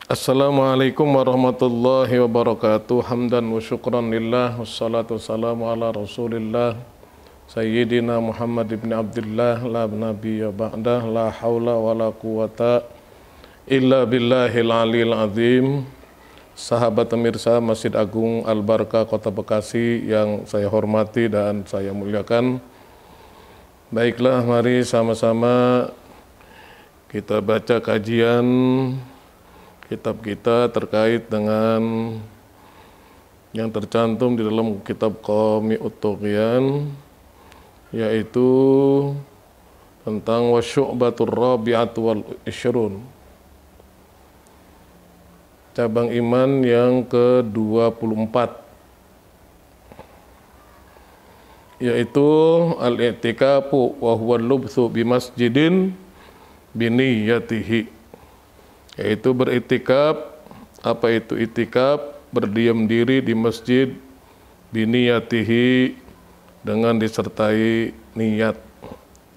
Assalamualaikum warahmatullahi wabarakatuh. Hamdan wa syukran lillah, wassalatu wassalamu ala rasulillah Sayyidina Muhammad ibn Abdullah, la nabiyya ba'dah, la hawla wa la quwata illa billahil aliyil azim. Sahabat pemirsa Masjid Agung Al-Barkah Kota Bekasi yang saya hormati dan saya muliakan, baiklah mari sama-sama kita baca kajian kitab kita terkait dengan yang tercantum di dalam kitab Qami'ut Tughyan, yaitu tentang wasyu'batur rabi'atu wal isyrun, cabang iman yang ke-24, yaitu al-i'tikafu wa huwa lubthu bi masjidin biniyatihi, yaitu beriktikaf. Apa itu iktikaf? Berdiam diri di masjid biniyatihi, dengan disertai niat.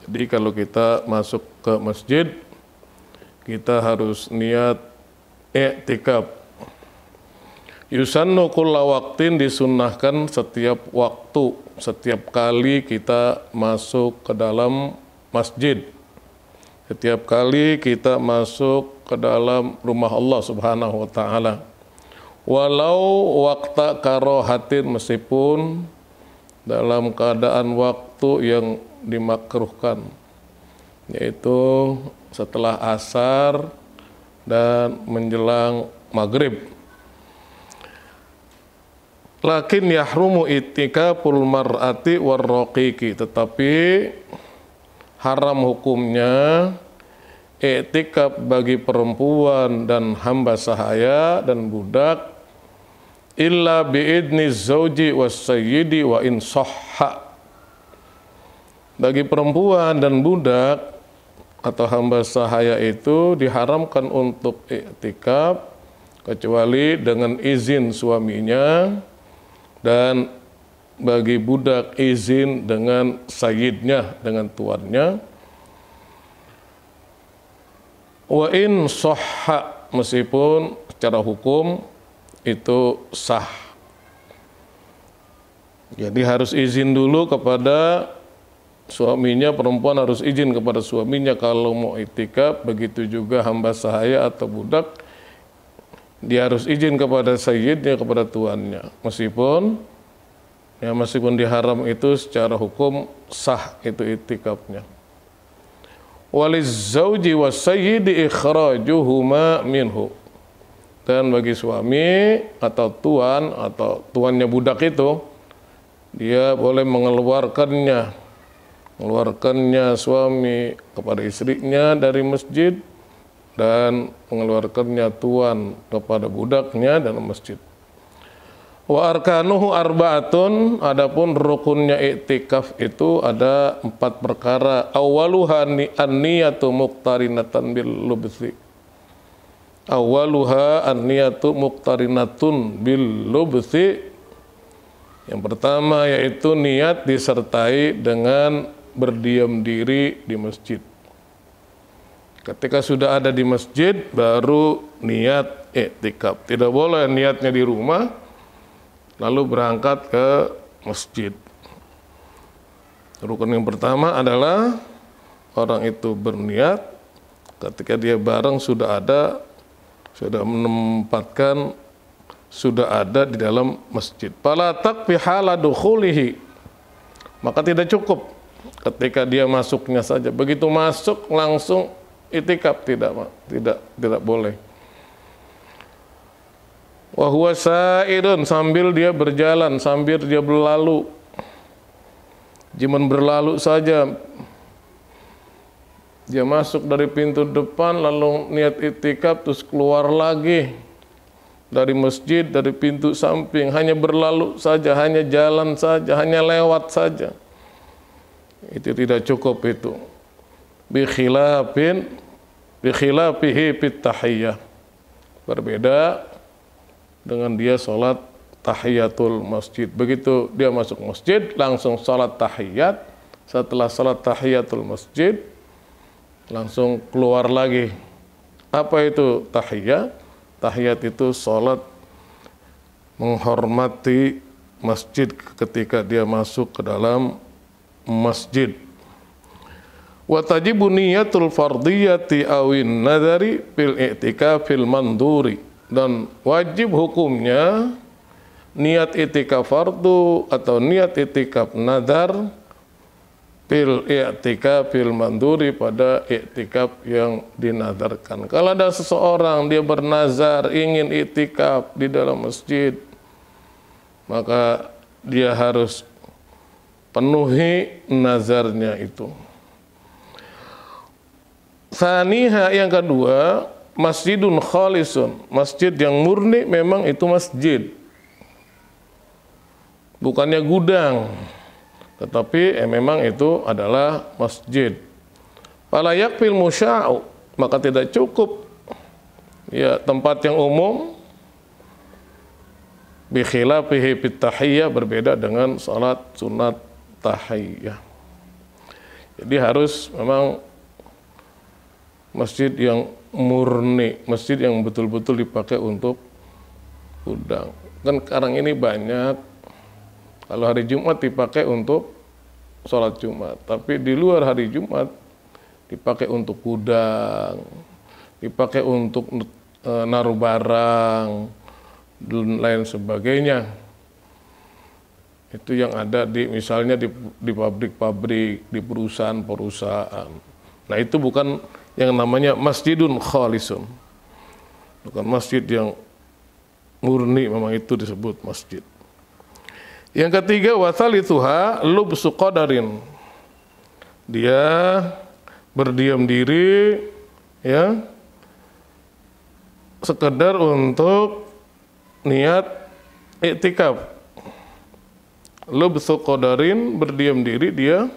Jadi kalau kita masuk ke masjid, kita harus niat iktikaf. Yusannu kulla waqtin, disunnahkan setiap waktu, setiap kali kita masuk ke dalam masjid, setiap kali kita masuk ke dalam rumah Allah Subhanahu wa ta'ala, walau waqta karohatin, meskipun dalam keadaan waktu yang dimakruhkan, yaitu setelah asar dan menjelang maghrib. Lakin yahrumu itikaful mar'ati warraqiqi, tetapi haram hukumnya iktikaf bagi perempuan dan hamba sahaya dan budak, illa biidni zauji wassayyidi wa in sahha. Bagi perempuan dan budak atau hamba sahaya itu diharamkan untuk iktikaf kecuali dengan izin suaminya, dan bagi budak izin dengan sayyidnya, dengan tuannya. Wa in sahha, meskipun secara hukum itu sah. Jadi harus izin dulu kepada suaminya, perempuan harus izin kepada suaminya kalau mau iktikaf. Begitu juga hamba sahaya atau budak, dia harus izin kepada sayyidnya, kepada tuannya. Meskipun diharam, itu secara hukum sah itu iktikafnya. Waliz zauji wassayyidi ikhrajuhuma minhu, dan bagi suami atau tuannya budak itu, dia boleh mengeluarkannya suami kepada istrinya dari masjid, dan mengeluarkannya tuan kepada budaknya dalam masjid. Wa arkanuhu arba'atun, adapun rukunnya iktikaf itu ada 4 perkara. Awwaluha an-niyatu muqtarinatan bil lubthi. Awwaluha an-niyatu muqtarinatun bil lubthi. Yang pertama yaitu niat disertai dengan berdiam diri di masjid. Ketika sudah ada di masjid baru niat iktikaf. Tidak boleh niatnya di rumah lalu berangkat ke masjid. Rukun yang pertama adalah orang itu berniat ketika dia barang sudah menempatkan, sudah ada di dalam masjid. Fala takfi hala dukhulihi, maka tidak cukup ketika dia masuknya saja. Begitu masuk langsung iktikaf, tidak boleh. Wa huwa sa'idun, sambil dia berjalan, sambil dia berlalu. Jangan berlalu saja. Dia masuk dari pintu depan lalu niat iktikaf, terus keluar lagi dari masjid dari pintu samping, hanya berlalu saja, hanya jalan saja, hanya lewat saja. Itu tidak cukup itu. Bi khilafihi fit tahiyyah. Berbeda dengan dia sholat tahiyatul masjid. Begitu dia masuk masjid langsung sholat tahiyat. Setelah sholat tahiyatul masjid langsung keluar lagi. Apa itu tahiyat? Tahiyat itu sholat menghormati masjid ketika dia masuk ke dalam masjid. Wa tajibu niyatul fardiyati awin nadari fil i'tikafil manduri, dan wajib hukumnya niat i'tikaf fardu atau niat i'tikaf nadar fil i'tikafil manduri, pada i'tikaf yang dinadarkan. Kalau ada seseorang dia bernazar ingin i'tikaf di dalam masjid, maka dia harus penuhi nazarnya itu. Saniha, yang kedua, masjidun khalisun, masjid yang murni memang itu masjid, bukannya gudang, tetapi memang itu adalah masjid. Fala yakfil musya'u, maka tidak cukup ya tempat yang umum, bi khilafihi fit tahiyyah, berbeda dengan salat sunat tahiyyah. Jadi harus memang masjid yang murni, masjid yang betul-betul dipakai untuk gudang. Kan sekarang ini banyak, kalau hari Jumat dipakai untuk sholat Jumat, tapi di luar hari Jumat dipakai untuk gudang, dipakai untuk naruh barang, dan lain sebagainya. Itu yang ada di misalnya di pabrik-pabrik, di perusahaan-perusahaan. Nah, itu bukan yang namanya masjidun khalisun, bukan masjid yang murni, memang itu disebut masjid. Yang ketiga, wasalituha lubsu qadarin, dia berdiam diri ya sekedar untuk niat i'tikaf. Lubsu qadarin, berdiam diri dia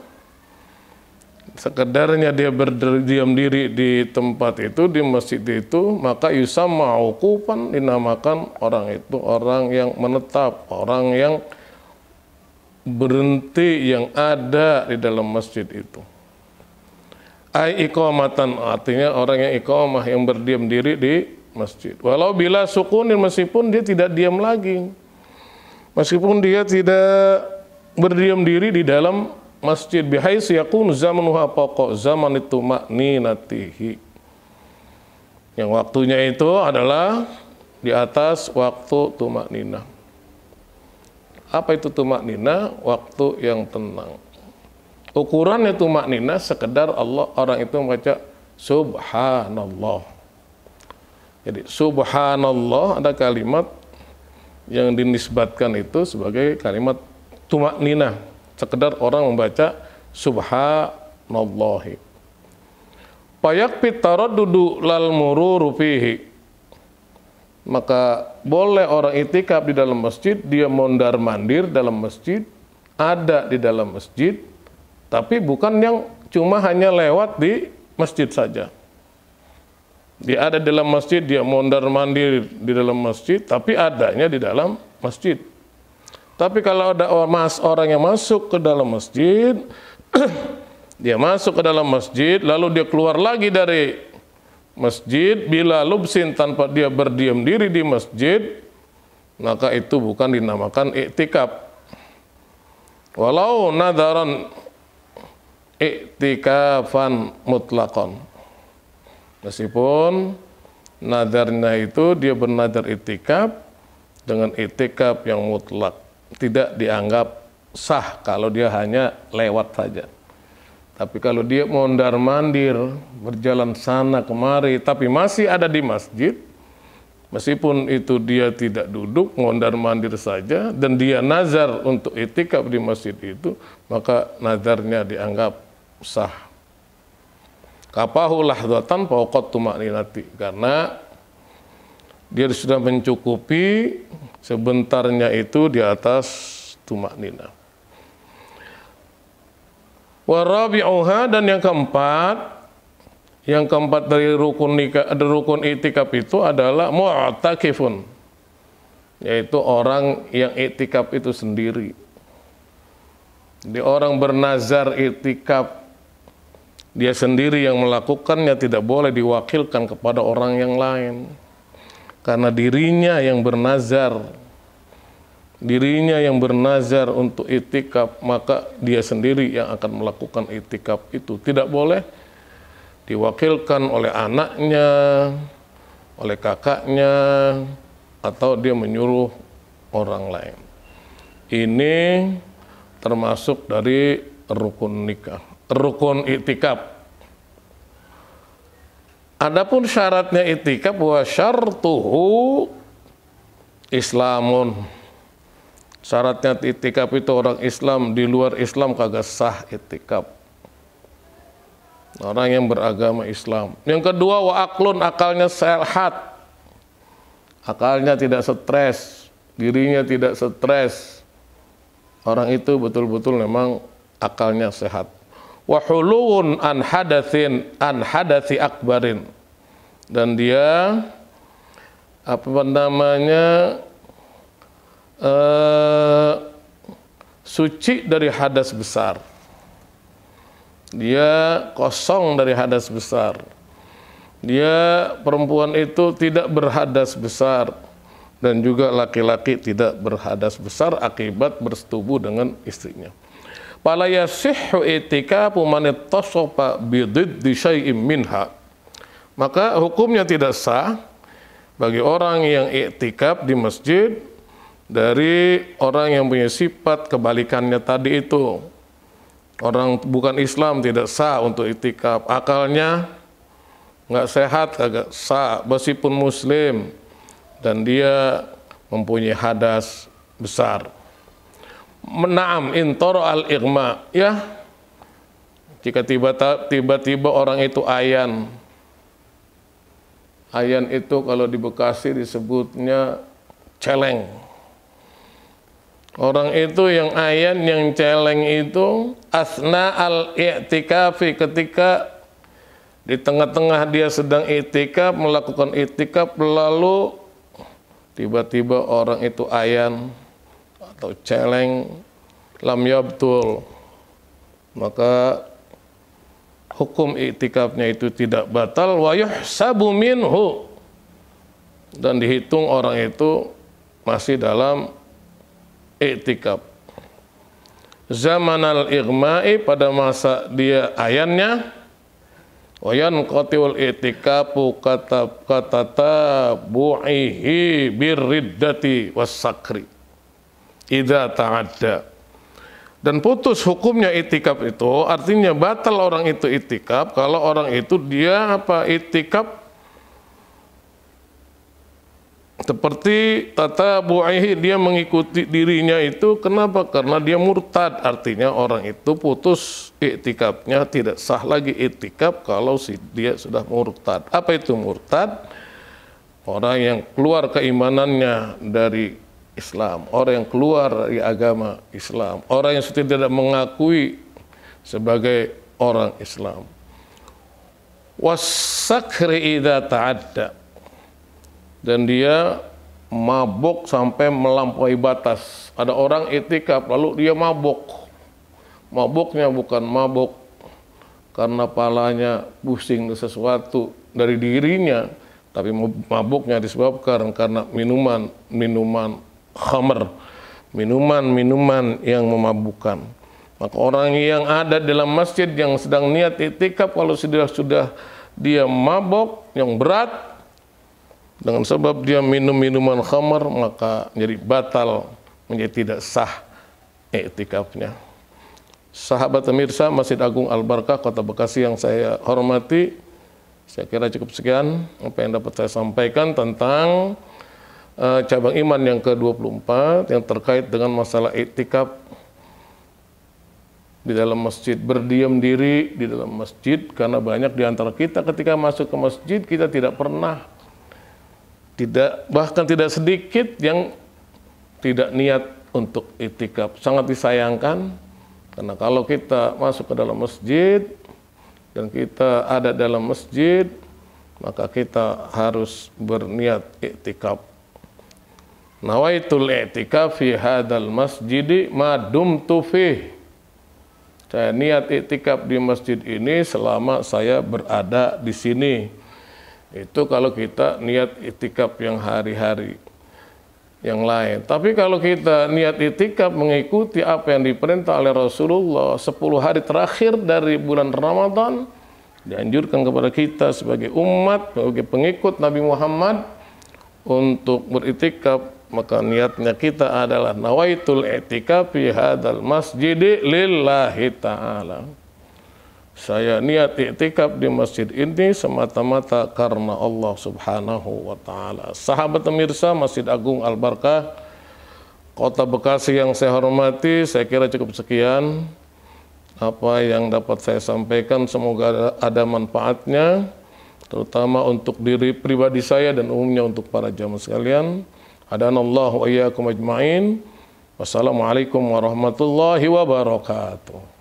sekedarnya, dia berdiam diri di tempat itu, di masjid itu, maka yusamma uqufan, dinamakan orang itu orang yang menetap, orang yang berhenti, yang ada di dalam masjid itu. Ai iqamatan, artinya orang yang iqamah, yang berdiam diri di masjid. Walau bila sukunin, meskipun dia tidak diam lagi, meskipun dia tidak berdiam diri di dalam masjid, bihais yakun zamanuha pokok zaman itu makninatihi, yang waktunya itu adalah di atas waktu tumakninah. Apa itu tumakninah? Waktu yang tenang. Ukurannya tumakninah sekedar orang itu membaca subhanallah. Jadi subhanallah, ada kalimat yang dinisbatkan itu sebagai kalimat tumakninah, sekedar orang membaca subhanallahi. Fayakfit taraddudu lal mururu fihi, maka boleh orang itikaf di dalam masjid, dia mondar-mandir dalam masjid, ada di dalam masjid, tapi bukan yang cuma hanya lewat di masjid saja. Dia ada di dalam masjid, dia mondar-mandir di dalam masjid, tapi adanya di dalam masjid. Tapi kalau ada orang yang masuk ke dalam masjid, dia masuk ke dalam masjid, lalu dia keluar lagi dari masjid bila lubsin, tanpa dia berdiam diri di masjid, maka itu bukan dinamakan i'tikaf. Walau nadaran i'tikafan mutlaqan, meskipun nadarnya itu dia bernadar i'tikaf dengan i'tikaf yang mutlak, tidak dianggap sah kalau dia hanya lewat saja. Tapi kalau dia mondar-mandir, berjalan sana kemari, tapi masih ada di masjid, meskipun itu dia tidak duduk, mondar-mandir saja, dan dia nazar untuk i'tikaf di masjid itu, maka nazarnya dianggap sah. Kafahu lahdatan fawqat tumakninati, karena dia sudah mencukupi sebentarnya itu di atas tumakninah. Warabi'uha, dan yang keempat dari rukun i'tikaf itu adalah mu'takifun, yaitu orang yang i'tikaf itu sendiri. Jadi orang bernazar i'tikaf, dia sendiri yang melakukannya, tidak boleh diwakilkan kepada orang yang lain. karena dirinya yang bernazar. Dirinya yang bernazar untuk itikaf, maka dia sendiri yang akan melakukan itikaf itu. Tidak boleh diwakilkan oleh anaknya, oleh kakaknya, atau dia menyuruh orang lain. Ini termasuk dari rukun nikah, rukun itikaf. Adapun syaratnya itikaf, wa syartuhu Islamun. Syaratnya itikaf itu orang Islam, di luar Islam kagak sah itikaf. Orang yang beragama Islam. Yang kedua, wa aklun, akalnya sehat. Akalnya tidak stres, dirinya tidak stres. Orang itu betul-betul memang akalnya sehat. Wa huluun an hadatsin an hadasi akbarin. Dan dia suci dari hadas besar. Dia kosong dari hadas besar. Dia perempuan itu tidak berhadas besar, dan juga laki-laki tidak berhadas besar akibat bersetubuh dengan istrinya. Fala yasihhu itikafu man ittasafa bi diddi syai'in minha. Maka hukumnya tidak sah bagi orang yang iktikaf di masjid dari orang yang punya sifat kebalikannya tadi itu. Orang bukan Islam tidak sah untuk iktikaf, akalnya nggak sehat, agak sah meskipun Muslim, dan dia mempunyai hadas besar. Naam intoro al igma, ya, jika tiba-tiba orang itu ayan. Ayan itu kalau di Bekasi disebutnya celeng. Orang itu yang ayan, yang celeng itu asna al-i'tikafi, ketika di tengah-tengah dia sedang i'tikaf, melakukan i'tikaf, lalu tiba-tiba orang itu ayan atau celeng, lam yabtul, maka hukum i'tikafnya itu tidak batal, wa yuhsabu minhu, dan dihitung orang itu masih dalam i'tikaf. Zamanal igma'i, pada masa dia ayannya, wa yanqati'ul i'tikafu katatabu'ihi birriddati was-sakri idza ta'adda. Dan putus hukumnya i'tikaf itu, artinya batal orang itu i'tikaf kalau orang itu dia i'tikaf seperti tatabu'ihi, dia mengikuti dirinya itu. Kenapa? Karena dia murtad. Artinya orang itu putus iktikafnya, tidak sah lagi iktikaf kalau dia sudah murtad. Apa itu murtad? Orang yang keluar keimanannya dari Islam, orang yang keluar dari agama Islam, orang yang sudah tidak mengakui sebagai orang Islam. Was-sakri idza ta'adda, dan dia mabuk sampai melampaui batas. Ada orang iktikaf lalu dia mabuk. Mabuknya bukan mabuk karena palanya pusing sesuatu dari dirinya, tapi mabuknya disebabkan karena minuman khamr, minuman yang memabukkan. Maka orang yang ada dalam masjid yang sedang niat iktikaf, kalau sudah dia mabuk yang berat, dengan sebab dia minum minuman khamar, maka jadi batal, menjadi tidak sah iktikafnya. Sahabat pemirsa Masjid Agung Al-Barkah Kota Bekasi yang saya hormati, saya kira cukup sekian apa yang dapat saya sampaikan tentang cabang iman yang ke-24 yang terkait dengan masalah iktikaf di dalam masjid, berdiam diri di dalam masjid. Karena banyak di antara kita ketika masuk ke masjid, kita tidak pernah, bahkan tidak sedikit yang tidak niat untuk iktikaf. Sangat disayangkan, karena kalau kita masuk ke dalam masjid dan kita ada dalam masjid, maka kita harus berniat iktikaf. Nawaitul i'tikaf fi hadzal masjidi ma dumtu fih. Saya niat iktikaf di masjid ini selama saya berada di sini. Itu kalau kita niat itikaf yang hari-hari yang lain. Tapi kalau kita niat itikaf mengikuti apa yang diperintah oleh Rasulullah 10 hari terakhir dari bulan Ramadan, dianjurkan kepada kita sebagai umat, sebagai pengikut Nabi Muhammad untuk beritikaf, maka niatnya kita adalah nawaitul i'tikaf fi hadzal masjid lillahi ta'ala. Saya niat i'tikaf di masjid ini semata-mata karena Allah Subhanahu wa taala. Sahabat pemirsa Masjid Agung Al-Barkah Kota Bekasi yang saya hormati, saya kira cukup sekian apa yang dapat saya sampaikan. Semoga ada manfaatnya, terutama untuk diri pribadi saya dan umumnya untuk para jamaah sekalian. Hadanallahu wa iyyakum ajmain. Wassalamualaikum warahmatullahi wabarakatuh.